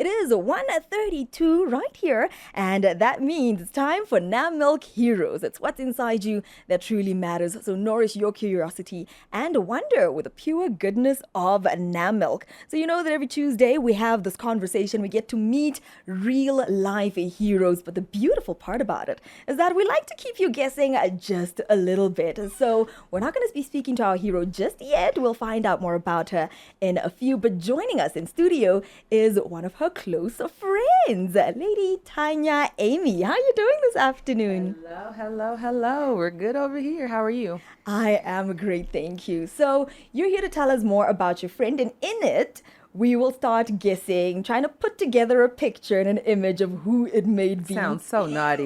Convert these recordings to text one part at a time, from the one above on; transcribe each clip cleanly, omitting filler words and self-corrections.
It is 1:32 right here, and that means it's time for Nammilk Heroes. It's what's inside you that truly matters. So nourish your curiosity and wonder with the pure goodness of Nammilk. So you know that every Tuesday we have this conversation. We get to meet real life heroes. But the beautiful part about it is that we like to keep you guessing just a little bit. So we're not going to be speaking to our hero just yet. We'll find out more about her in a few. But joining us in studio is one of her close friends, Lady Tanya Amy. How are you doing this afternoon? Hello. We're good over here. How are you? I am great, thank you. So you're here to tell us more about your friend, and in it, we will start guessing, trying to put together a picture and an image of who it may be. Sounds so naughty.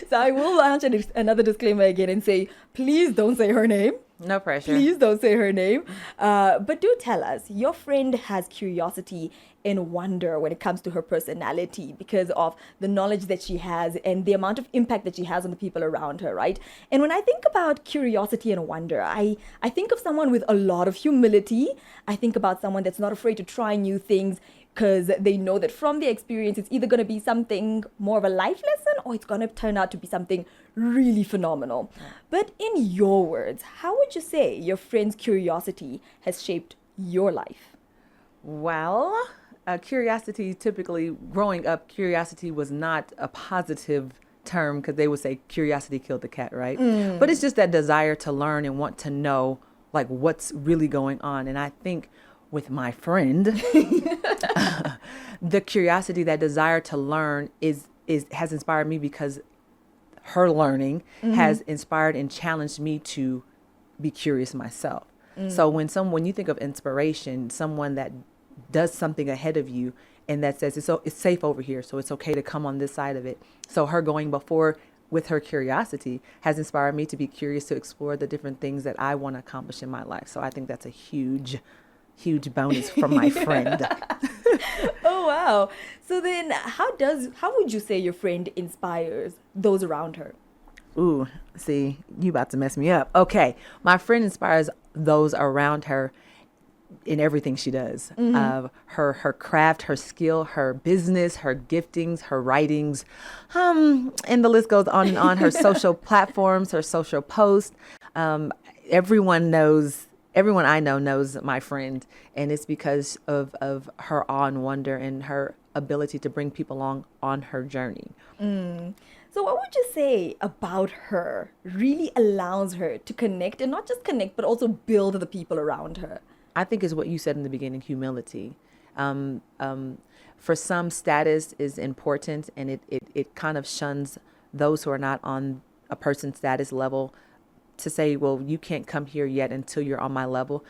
So I will launch another disclaimer again and say, please don't say her name. No pressure. Please don't say her name. But do tell us, your friend has curiosity and wonder when it comes to her personality because of the knowledge that she has and the amount of impact that she has on the people around her, right? And when I think about curiosity and wonder, I think of someone with a lot of humility. I think about someone that's not afraid to try new things because they know that from the experience, it's either going to be something more of a life lesson or it's going to turn out to be something really phenomenal. But in your words, how would you say your friend's curiosity has shaped your life? Well, curiosity, typically growing up, curiosity was not a positive term because they would say curiosity killed the cat, right? But it's just that desire to learn and want to know like what's really going on. And I think with my friend, the curiosity, that desire to learn has inspired me because her learning has inspired and challenged me to be curious myself. So when you think of inspiration, someone that does something ahead of you and that says it's safe over here, so it's okay to come on this side of it. So her going before with her curiosity has inspired me to be curious to explore the different things that I want to accomplish in my life. So I think that's a huge bonus from my friend. Oh, wow. So then how would you say your friend inspires those around her? Ooh, see, you about to mess me up. Okay. My friend inspires those around her in everything she does. Her craft, her skill, her business, her giftings, her writings, and the list goes on and on. Her social platforms, her social posts. Everyone I know knows my friend, and it's because of her awe and wonder and her ability to bring people along on her journey. So what would you say about her really allows her to connect, and not just connect, but also build the people around her? I think is what you said in the beginning, humility. For some, status is important, and it kind of shuns those who are not on a person's status level to say, well, you can't come here yet until you're on my level.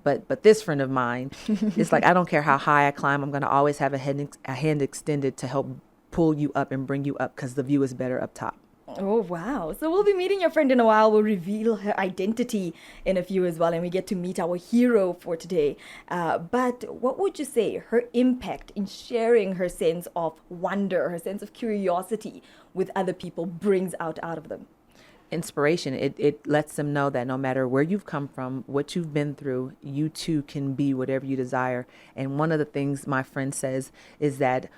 But this friend of mine, it's like, I don't care how high I climb, I'm going to always have a hand extended to help pull you up and bring you up because the view is better up top. Oh, wow. So we'll be meeting your friend in a while. We'll reveal her identity in a few as well, and we get to meet our hero for today. But what would you say her impact in sharing her sense of wonder, her sense of curiosity with other people brings out of them? Inspiration. It lets them know that no matter where you've come from, what you've been through, you too can be whatever you desire. And one of the things my friend says is that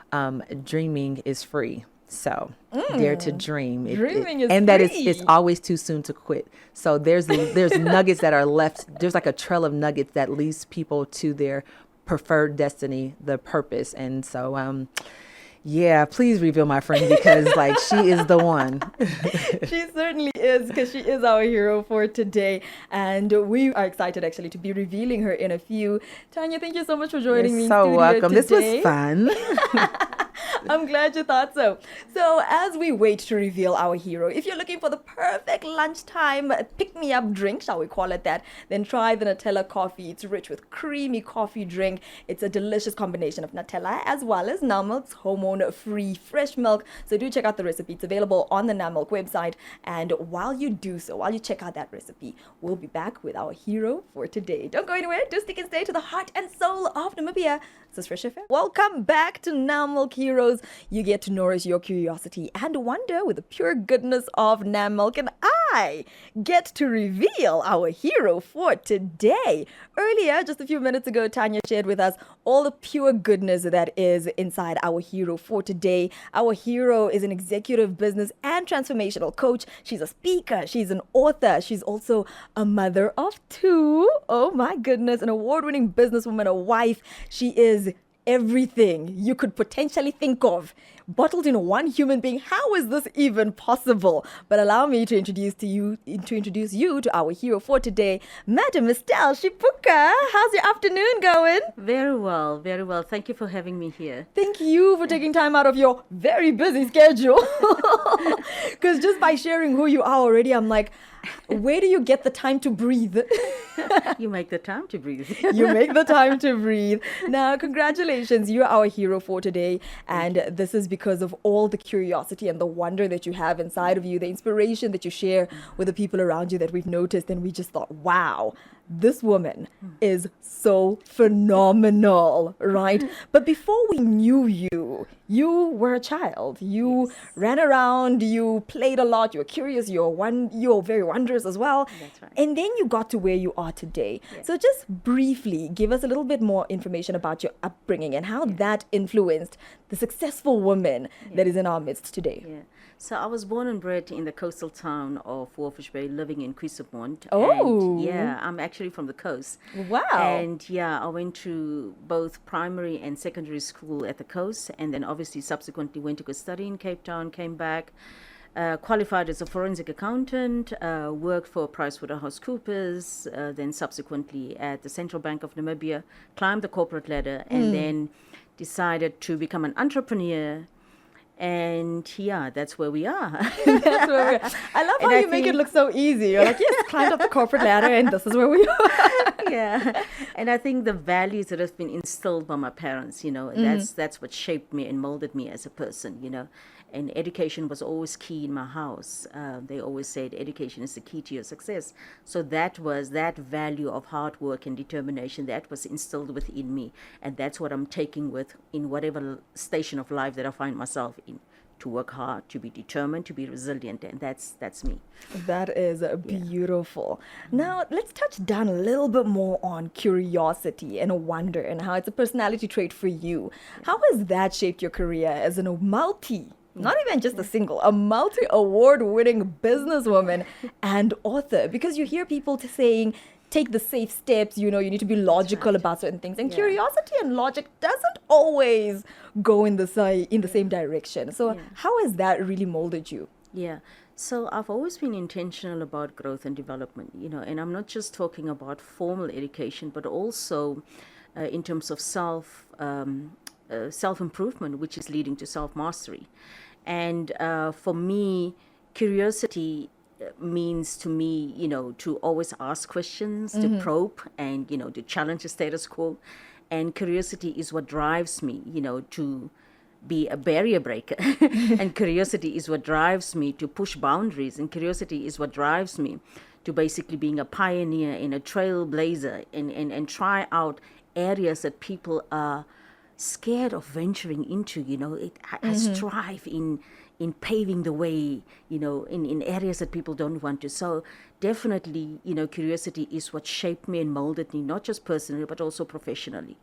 dreaming is free. So dare to dream. Dreaming is and free. That it's always too soon to quit. So there's nuggets that are left. There's like a trail of nuggets that leads people to their preferred destiny, the purpose. And so yeah, please reveal my friend because like she is the one. She certainly is, because she is our hero for today. And we are excited actually to be revealing her in a few. Tanya, thank you so much for joining me in so studio welcome. today. This was fun. I'm glad you thought so. So as we wait to reveal our hero, if you're looking for the perfect lunchtime pick-me-up drink, shall we call it that, then try the Nutella coffee. It's rich with creamy coffee drink. It's a delicious combination of Nutella as well as Nammilk's hormone-free fresh milk. So do check out the recipe. It's available on the Nammilk website. And while you check out that recipe, we'll be back with our hero for today. Don't go anywhere. Do stick and stay to the heart and soul of Namibia. This is Fresh FM. Welcome back to Nammilk Heroes. You get to nourish your curiosity and wonder with the pure goodness of Nammilk. And I get to reveal our hero for today. Earlier, just a few minutes ago, Tanya shared with us all the pure goodness that is inside our hero for today. Our hero is an executive business and transformational coach. She's a speaker. She's an author. She's also a mother of two. Oh my goodness, an award-winning businesswoman, a wife. She is everything you could potentially think of bottled in one human being. How is this even possible? But allow me to introduce you to our hero for today, Madam Estelle Shipuka. How's your afternoon going? Very well, very well. Thank you for having me here. Thank you for taking time out of your very busy schedule. Because just by sharing who you are already, I'm like, where do you get the time to breathe? You make the time to breathe. You make the time to breathe. Now, congratulations. You're our hero for today. And this is because of all the curiosity and the wonder that you have inside of you, the inspiration that you share with the people around you that we've noticed. And we just thought, wow, this woman is so phenomenal, right? But before we knew you, you were a child. You ran around, you played a lot, you were curious, you were very wondrous as well. That's right. And then you got to where you are today. Yeah. So just briefly, give us a little bit more information about your upbringing and how that influenced the successful woman that is in our midst today. Yeah. So I was born and bred in the coastal town of Walfish Bay, living in Quisopont. Oh. And yeah, I'm actually from the coast. Wow. And yeah, I went to both primary and secondary school at the coast, and then obviously subsequently went to go study in Cape Town, came back, qualified as a forensic accountant, worked for PricewaterhouseCoopers, then subsequently at the Central Bank of Namibia, climbed the corporate ladder, and then decided to become an entrepreneur. And yeah, that's where we are. That's where we are. I love how you make it look so easy. You're like, yes, climbed up the corporate ladder and this is where we are. Yeah. And I think the values that have been instilled by my parents, that's what shaped me and molded me as a person. And education was always key in my house. They always said education is the key to your success. So that value of hard work and determination that was instilled within me. And that's what I'm taking with in whatever station of life that I find myself in. To work hard, to be determined, to be resilient. And that's me. That is beautiful. Now, let's touch down a little bit more on curiosity and wonder and how it's a personality trait for you. How has that shaped your career as a not even just a single, a multi-award-winning businesswoman and author? Because you hear people saying, take the safe steps, you need to be logical about certain things. And curiosity and logic doesn't always go in the same direction. So how has that really molded you? Yeah. So I've always been intentional about growth and development, and I'm not just talking about formal education, but also in terms of self-improvement, which is leading to self-mastery. And for me, curiosity means to me, to always ask questions, to probe and, to challenge the status quo. And curiosity is what drives me, to be a barrier breaker. And curiosity is what drives me to push boundaries. And curiosity is what drives me to basically being a pioneer and a trailblazer and try out areas that people are scared of venturing into. I strive in paving the way, in areas that people don't want to. So definitely, curiosity is what shaped me and molded me, not just personally, but also professionally.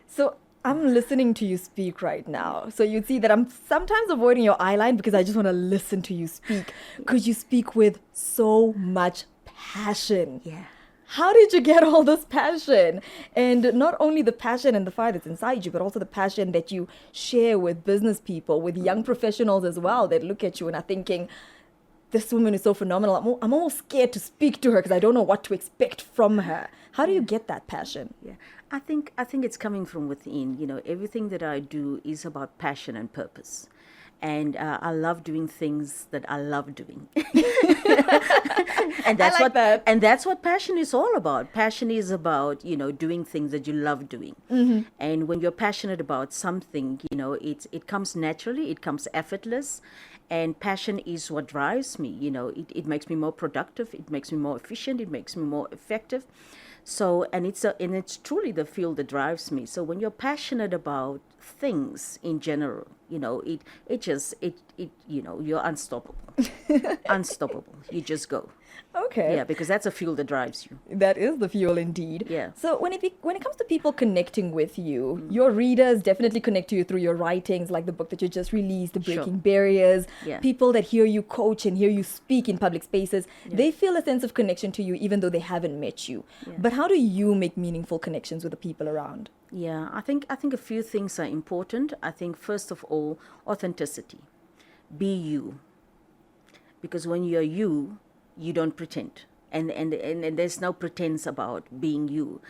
So I'm listening to you speak right now. So you'd see that I'm sometimes avoiding your eye line because I just want to listen to you speak. Because you speak with so much passion. Yeah. How did you get all this passion? And not only the passion and the fire that's inside you, but also the passion that you share with business people, with young professionals as well, that look at you and are thinking, this woman is so phenomenal. I'm almost scared to speak to her because I don't know what to expect from her. How do you get that passion? Yeah, I think it's coming from within. Everything that I do is about passion and purpose. And I love doing things that I love doing. And that's what passion is all about. Passion is about, doing things that you love doing. Mm-hmm. And when you're passionate about something, it comes naturally, it comes effortless. And passion is what drives me. It makes me more productive, it makes me more efficient, it makes me more effective. So, and it's truly the field that drives me. So when you're passionate about things in general, you're unstoppable. Unstoppable. You just go. Okay. Yeah, because that's a fuel that drives you. That is the fuel indeed. Yeah. So when it comes to people connecting with you, your readers definitely connect to you through your writings, like the book that you just released, The Breaking Sure. Barriers. Yeah. People that hear you coach and hear you speak in public spaces, they feel a sense of connection to you even though they haven't met you. Yeah. But how do you make meaningful connections with the people around? Yeah, I think a few things are important. I think first of all, authenticity. Be you. Because when you're you, you don't pretend. And there's no pretense about being you.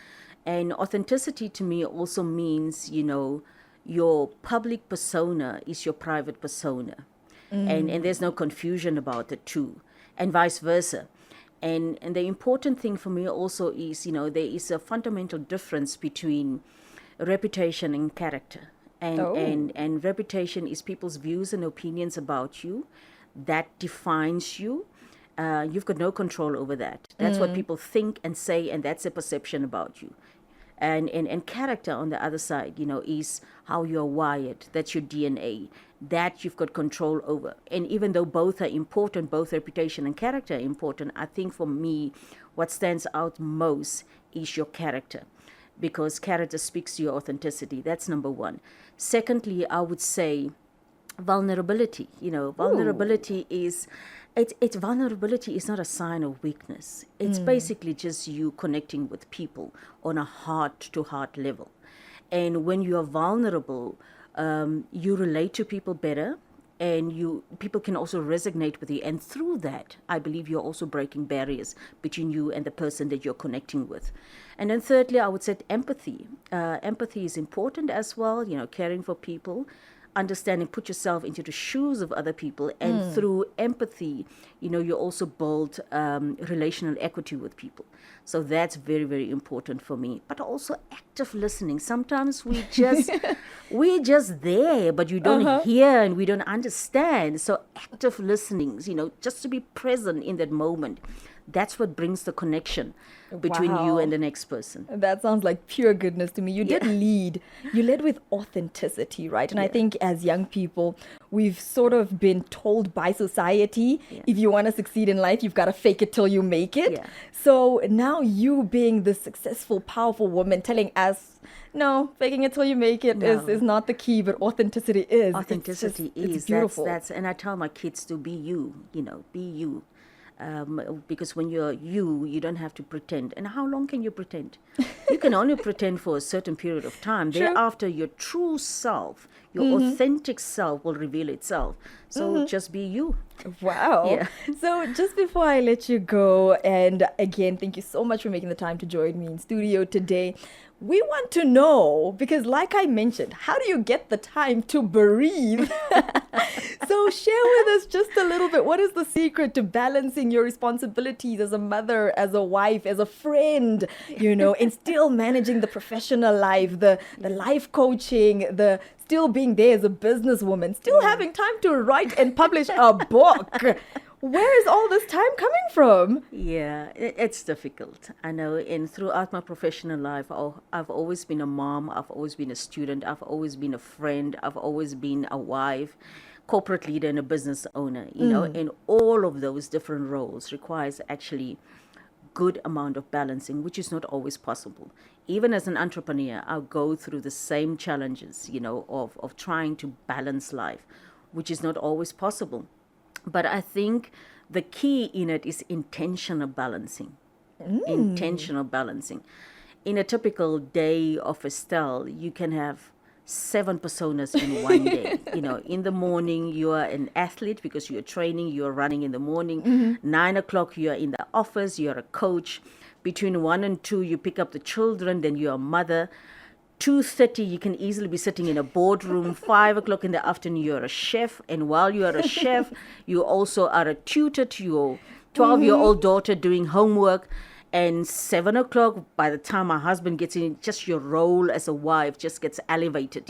And authenticity to me also means, your public persona is your private persona. And there's no confusion about the two, and vice versa. And the important thing for me also is, there is a fundamental difference between reputation and character. And reputation is people's views and opinions about you. That defines you. You've got no control over that. That's what people think and say, and that's a perception about you. And character on the other side, is how you're wired. That's your DNA. That you've got control over. And even though both are important, both reputation and character are important, I think for me, what stands out most is your character. Because character speaks to your authenticity. That's number one. Secondly, I would say vulnerability. Vulnerability is... vulnerability is not a sign of weakness. It's basically just you connecting with people on a heart-to-heart level. And when you are vulnerable, you relate to people better, and people can also resonate with you. And through that, I believe you're also breaking barriers between you and the person that you're connecting with. And then thirdly, I would say empathy. Empathy is important as well, caring for people. Understanding, put yourself into the shoes of other people, and through empathy, you also build relational equity with people. So that's very, very important for me. But also active listening. Sometimes we're just there, but you don't hear and we don't understand. So active listening, just to be present in that moment. That's what brings the connection between you and the next person. That sounds like pure goodness to me. You did lead. You led with authenticity, right? And I think as young people, we've sort of been told by society, if you want to succeed in life, you've got to fake it till you make it. Yeah. So now you being the successful, powerful woman telling us, no, faking it till you make it is not the key, but authenticity is. Authenticity it's beautiful. That's, and I tell my kids to be you, be you. Because when you're you don't have to pretend. And how long can you pretend? You can only pretend for a certain period of time. True. Thereafter, your true self, your authentic self will reveal itself. So just be you. Wow. Yeah. So just before I let you go, and again, thank you so much for making the time to join me in studio today. We want to know, because like I mentioned, how do you get the time to breathe? So share with us just a little bit. What is the secret to balancing your responsibilities as a mother, as a wife, as a friend, and still managing the professional life, the life coaching, the still being there as a businesswoman, still having time to write and publish a book? Where is all this time coming from? Yeah, it's difficult. I know. And throughout my professional life, I've always been a mom. I've always been a student. I've always been a friend. I've always been a wife, corporate leader, and a business owner. And all of those different roles requires actually good amount of balancing, which is not always possible. Even as an entrepreneur, I'll go through the same challenges, of trying to balance life, which is not always possible. But I think the key in it is intentional balancing. Intentional balancing. In a typical day of Estelle, you can have 7 personas in one day. In the morning, you are an athlete because you're training, you're running in the morning. 9 o'clock, you're in the office, you're a coach. Between 1 and 2, you pick up the children, then you're a mother. 2:30, you can easily be sitting in a boardroom. 5 o'clock in the afternoon, you're a chef. And while you are a chef, you also are a tutor to your 12-year-old daughter doing homework. And 7 o'clock, by the time my husband gets in, just your role as a wife just gets elevated,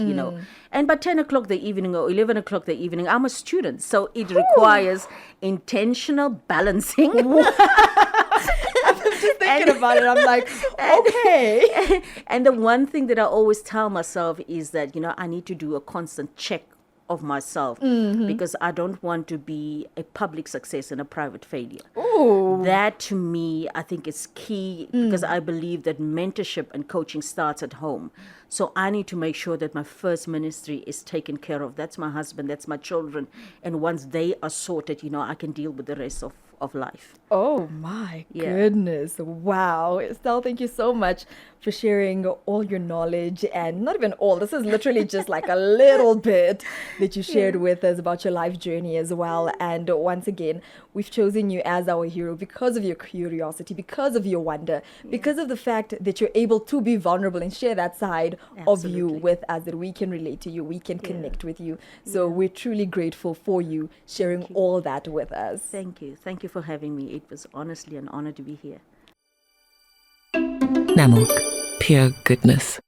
And by 10 o'clock the evening or 11 o'clock the evening, I'm a student. So it requires intentional balancing. I'm just thinking about it, I'm like, okay. And the one thing that I always tell myself is that, I need to do a constant check of myself because I don't want to be a public success and a private failure. Ooh. That to me, I think is key because I believe that mentorship and coaching starts at home. So I need to make sure that my first ministry is taken care of. That's my husband, that's my children. And once they are sorted, I can deal with the rest of life. Oh my goodness. Wow. Estelle, thank you so much for sharing all your knowledge, and not even all. This is literally just like a little bit that you shared with us about your life journey as well. And once again, we've chosen you as our hero because of your curiosity, because of your wonder, because of the fact that you're able to be vulnerable and share that side of you with us, that we can relate to you, we can connect with you. So we're truly grateful for you sharing all that with us. Thank you. Thank you for having me. It was honestly an honor to be here. Nammilk, pure goodness.